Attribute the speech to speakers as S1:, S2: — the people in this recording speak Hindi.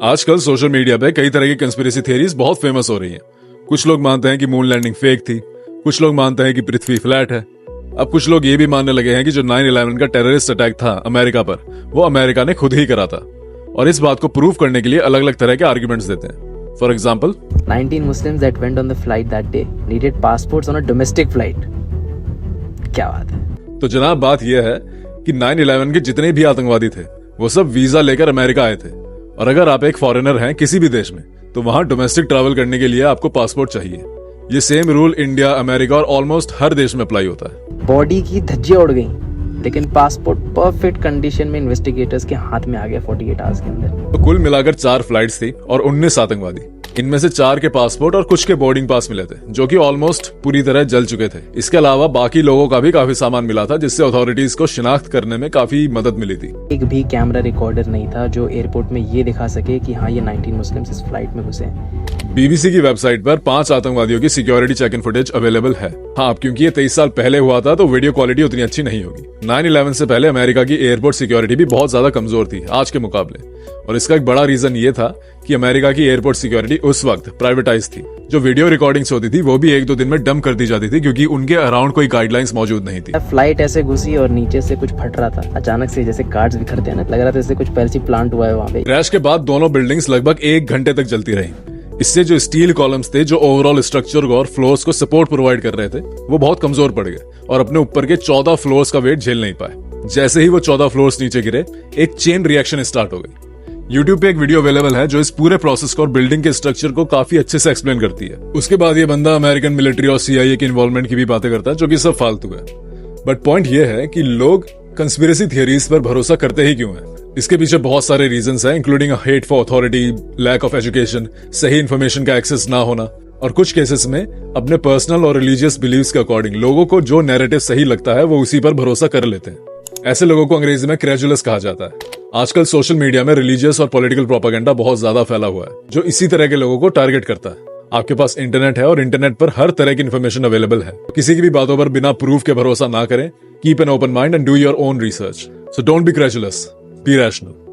S1: आजकल सोशल मीडिया पे कई तरह की कंस्पिरेसी थियरीज बहुत फेमस हो रही हैं। कुछ लोग मानते हैं कि मून लैंडिंग फेक थी, कुछ लोग मानते हैं कि पृथ्वी फ्लैट है। अब कुछ लोग ये भी मानने लगे हैं कि जो 9/11 का टेररिस्ट अटैक था अमेरिका पर, वो अमेरिका ने खुद ही करा था, और इस बात को प्रूव करने के लिए अलग अलग तरह के आर्ग्यूमेंट्स देते हैं। For example,
S2: 19 Muslims that went on the flight that day needed passports on a domestic flight. क्या बात है।
S1: तो जनाब, बात यह है कि 9/11 के जितने भी आतंकवादी थे वो सब वीजा लेकर अमेरिका आए थे, और अगर आप एक फॉरेनर हैं किसी भी देश में तो वहां डोमेस्टिक ट्रैवल करने के लिए आपको पासपोर्ट चाहिए। ये सेम रूल इंडिया, अमेरिका और ऑलमोस्ट हर देश में अप्लाई होता है।
S2: बॉडी की धज्जियां उड़ गई, लेकिन पासपोर्ट परफेक्ट कंडीशन में इन्वेस्टिगेटर्स के हाथ में आ गया 48 आवर्स के अंदर।
S1: तो कुल मिलाकर 4 फ्लाइट्स थी और 19 आतंकवादी। इनमें से 4 के पासपोर्ट और कुछ के बोर्डिंग पास मिले थे, जो कि ऑलमोस्ट पूरी तरह जल चुके थे। इसके अलावा बाकी लोगों का भी काफी सामान मिला था, जिससे अथॉरिटीज को शिनाख्त करने में काफी मदद मिली थी।
S2: एक भी कैमरा रिकॉर्डर नहीं था जो एयरपोर्ट में ये दिखा सके कि हाँ, ये 19 मुस्लिम्स इस फ्लाइट में घुसे हैं।
S1: बीबीसी की वेबसाइट पर 5 आतंकवादियों की security check in footage available है। हाँ, क्योंकि ये 23 साल पहले हुआ था तो वीडियो क्वालिटी उतनी अच्छी नहीं होगी। 9/11 से पहले अमेरिका की एयरपोर्ट सिक्योरिटी भी बहुत ज्यादा कमजोर थी आज के मुकाबले, और इसका एक बड़ा रीजन ये था कि अमेरिका की एयरपोर्ट सिक्योरिटी उस वक्त प्राइवेटाइज थी। जो वीडियो रिकॉर्डिंग्स होती थी वो भी 1-2 दिन में डंप कर दी जाती थी, क्योंकि उनके अराउंड कोई गाइडलाइंस मौजूद नहीं थी।
S2: फ्लाइट ऐसे घुसी और नीचे से कुछ फट रहा था अचानक से, जैसे कार्ड्स बिखरते हैं ना, लग रहा था जैसे कुछ पैल्सी प्लांट हुआ है वहाँ पे।
S1: क्रैश के बाद दोनों बिल्डिंग्स लगभग 1 घंटे तक जलती रही। इससे जो स्टील कॉलम्स थे जो ओवरऑल स्ट्रक्चर को और फ्लोर्स को सपोर्ट प्रोवाइड कर रहे थे, वो बहुत कमजोर पड़ गए और अपने ऊपर के 14 फ्लोर्स का वेट झेल नहीं पाए। जैसे ही वो 14 फ्लोर्स नीचे गिरे, एक चेन रिएक्शन स्टार्ट हो गई। YouTube पे एक वीडियो अवेलेबल है जो इस पूरे प्रोसेस को और बिल्डिंग के स्ट्रक्चर को काफी अच्छे से एक्सप्लेन करती है। उसके बाद ये बंदा अमेरिकन मिलिट्री और CIA के इन्वॉल्वमेंट की भी बातें करता है, जो कि सब फालतू है। बट पॉइंट ये है कि लोग कंस्पिरेसी थियरीज पर भरोसा करते ही क्यों हैं? इसके पीछे बहुत सारे रीजंस हैं, including hate for authority, lack of education, सही इन्फॉर्मेशन का एक्सेस ना होना, और कुछ केसेस में अपने पर्सनल और रिलीजियस बिलीव्स के अकॉर्डिंग लोगों को जो नैरेटिव सही लगता है वो उसी पर भरोसा कर लेते हैं। ऐसे लोगों को अंग्रेजी में क्रेजुलस कहा जाता है। आजकल सोशल मीडिया में रिलीजियस और पॉलिटिकल प्रोपेगेंडा बहुत ज्यादा फैला हुआ है, जो इसी तरह के लोगों को टारगेट करता है। आपके पास इंटरनेट है और इंटरनेट पर हर तरह की इन्फॉर्मेशन अवेलेबल है। किसी की भी बातों पर बिना प्रूफ के भरोसा ना करें। Keep an open mind and do your own research. So don't be credulous, be rational.